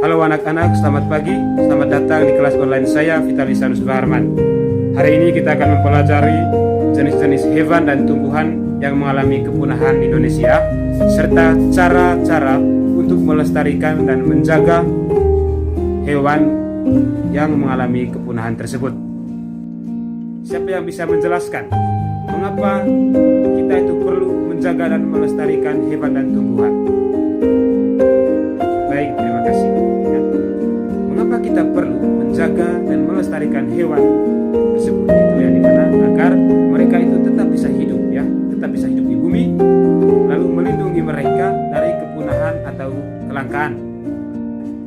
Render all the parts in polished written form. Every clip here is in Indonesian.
Halo anak-anak, selamat pagi. Selamat datang di kelas online saya, Vitalisanus Baharman. Hari ini kita akan mempelajari jenis-jenis hewan dan tumbuhan yang mengalami kepunahan di Indonesia, serta cara-cara untuk melestarikan dan menjaga hewan yang mengalami kepunahan tersebut. Siapa yang bisa menjelaskan mengapa kita itu perlu menjaga dan melestarikan hewan dan tumbuhan? Baik, terima kasih. Mengapa kita perlu menjaga dan melestarikan hewan tersebut? Itu yang dimana agar mereka itu tetap bisa hidup, tetap bisa hidup di bumi, lalu melindungi mereka dari kepunahan atau kelangkaan.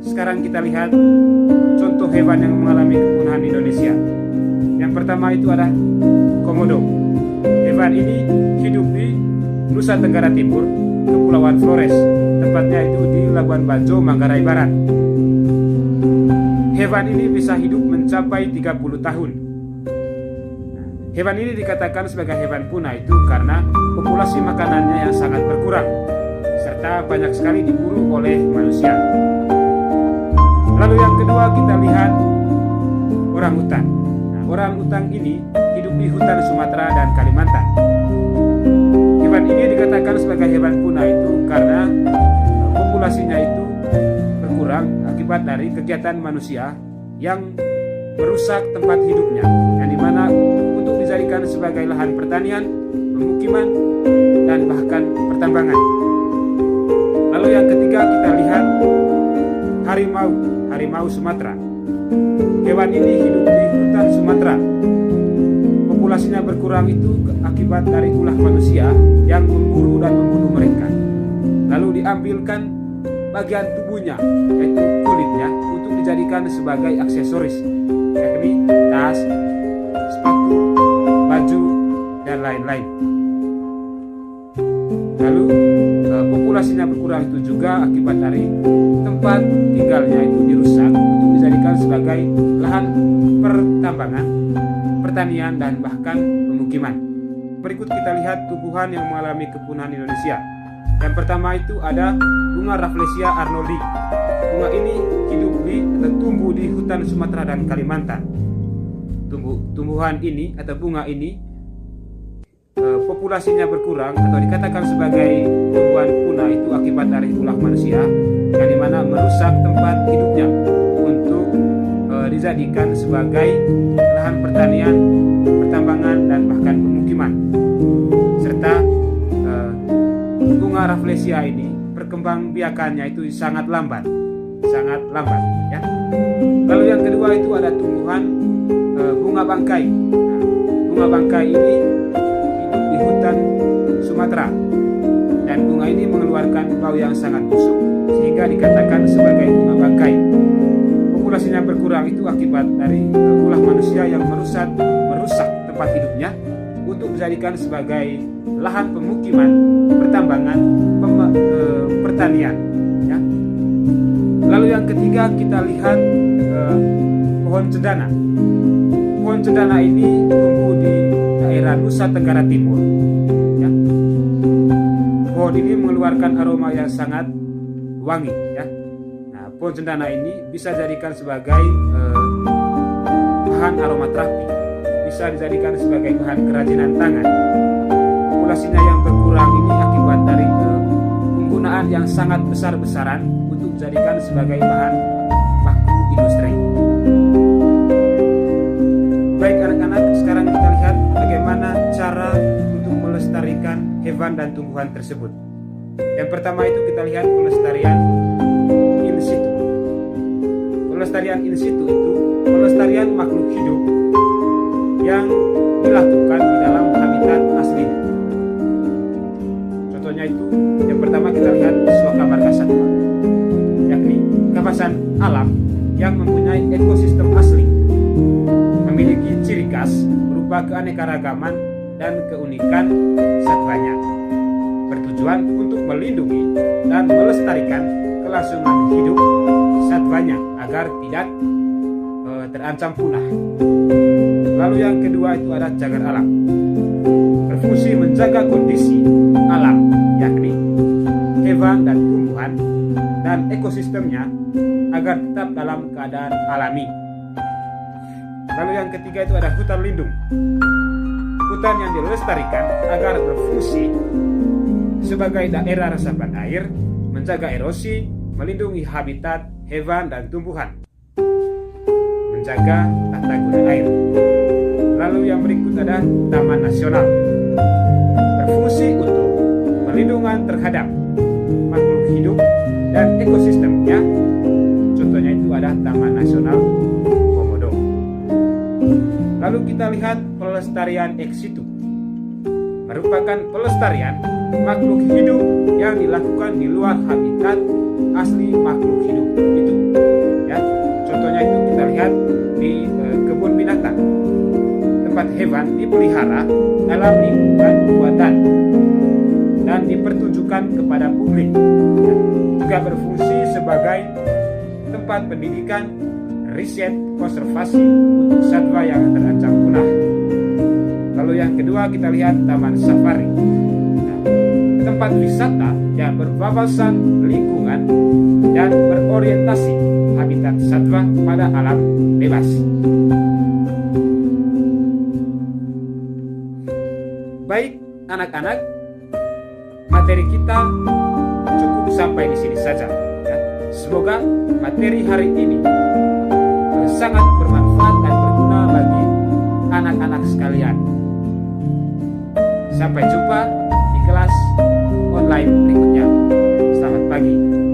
Sekarang kita lihat contoh hewan yang mengalami kepunahan di Indonesia. Yang pertama itu ada komodo. Hewan ini hidup di Nusa Tenggara Timur, Kepulauan Flores, tepatnya itu di Labuan Bajo, Manggarai Barat. Hewan ini bisa hidup mencapai 30 tahun. Hewan ini dikatakan sebagai hewan punah itu karena populasi makanannya yang sangat berkurang, serta banyak sekali diburu oleh manusia. Lalu yang kedua kita lihat orangutan. Orangutan ini hidup di hutan Sumatera dan Kalimantan. Hewan ini dikatakan sebagai hewan punah itu karena populasinya itu berkurang akibat dari kegiatan manusia yang merusak tempat hidupnya, yang dimana untuk dijadikan sebagai lahan pertanian, pemukiman, dan bahkan pertambangan. Lalu yang ketiga kita lihat harimau Sumatera. Hewan ini hidup di hutan Sumatera. Populasinya berkurang itu akibat dari ulah manusia yang memburu dan membunuh mereka. Lalu diambilkan bagian tubuhnya, yaitu kulitnya, untuk dijadikan sebagai aksesoris, yakni tas, sepatu, baju, dan lain-lain. Lalu populasinya berkurang itu juga akibat dari tempat tinggalnya itu dirusak untuk dijadikan sebagai lahan pertambangan, pertanian, dan bahkan pemukiman. Berikut kita lihat tumbuhan yang mengalami kepunahan di Indonesia. Yang pertama itu ada bunga Rafflesia arnoldi. Bunga ini hidup atau tumbuh di hutan Sumatera dan Kalimantan. Tumbuhan ini atau bunga ini populasinya berkurang atau dikatakan sebagai tumbuhan punah itu akibat dari ulah manusia, yang dimana merusak tempat hidupnya untuk dijadikan sebagai lahan pertanian, pertambangan, dan bahkan pemukiman. Serta bunga Rafflesia ini perkembangbiakannya itu sangat lambat ya. Lalu yang kedua itu ada tumbuhan bunga bangkai. Bunga bangkai ini hidup di hutan Sumatera, dan bunga ini mengeluarkan bau yang sangat busuk sehingga dikatakan sebagai bunga bangkai. Populasinya berkurang itu akibat dari ulah manusia yang merusak tempat hidupnya untuk dijadikan sebagai lahan pemukiman, pertambangan, pertanian ya. Lalu yang ketiga kita lihat pohon cendana. Pohon cendana ini tumbuh di daerah Nusa Tenggara Timur ya. Pohon ini mengeluarkan aroma yang sangat wangi ya. Nah, pohon cendana ini bisa dijadikan sebagai bahan aromaterapi, bisa dijadikan sebagai bahan kerajinan tangan. Populasinya yang berkurang ini akibat dari penggunaan yang sangat besar-besaran untuk dijadikan sebagai bahan baku industri. Baik anak-anak, sekarang kita lihat bagaimana cara untuk melestarikan hewan dan tumbuhan tersebut. Yang pertama itu kita lihat pelestarian in situ. Pelestarian in situ itu pelestarian makhluk hidup yang dilakukan di dalam habitat aslinya. Contohnya itu, yang pertama kita lihat suaka marga satwa, yakni kawasan alam yang mempunyai ekosistem asli, memiliki ciri khas berupa keanekaragaman dan keunikan satwanya, bertujuan untuk melindungi dan melestarikan kelangsungan hidup satwanya agar tidak terancam punah. Lalu yang kedua itu ada cagar alam, berfungsi menjaga kondisi alam, yakni hewan dan tumbuhan dan ekosistemnya agar tetap dalam keadaan alami. Lalu yang ketiga itu ada hutan lindung. Hutan yang dilestarikan agar berfungsi sebagai daerah resapan air, menjaga erosi, melindungi habitat hewan dan tumbuhan, menjaga tata guna air. Lalu yang berikut ada taman nasional, berfungsi untuk perlindungan terhadap makhluk hidup dan ekosistemnya. Contohnya itu ada Taman Nasional Komodo. Lalu kita lihat pelestarian ex situ, merupakan pelestarian makhluk hidup yang dilakukan di luar habitat asli makhluk hidup itu. Ya, contohnya itu kita lihat di kebun binatang, tempat hewan dipelihara dalam lingkungan buatan dan dipertunjukkan kepada publik. Ya, juga berfungsi sebagai tempat pendidikan, riset, konservasi untuk satwa yang terancam punah. Lalu yang kedua kita lihat taman safari, tempat wisata yang berwawasan lingkungan dan berorientasi habitat satwa pada alam bebas. Baik anak-anak, materi kita cukup sampai di sini saja. Ya. Semoga materi hari ini sangat bermanfaat dan berguna bagi anak-anak sekalian. Sampai jumpa di kelas online berikutnya. Selamat pagi.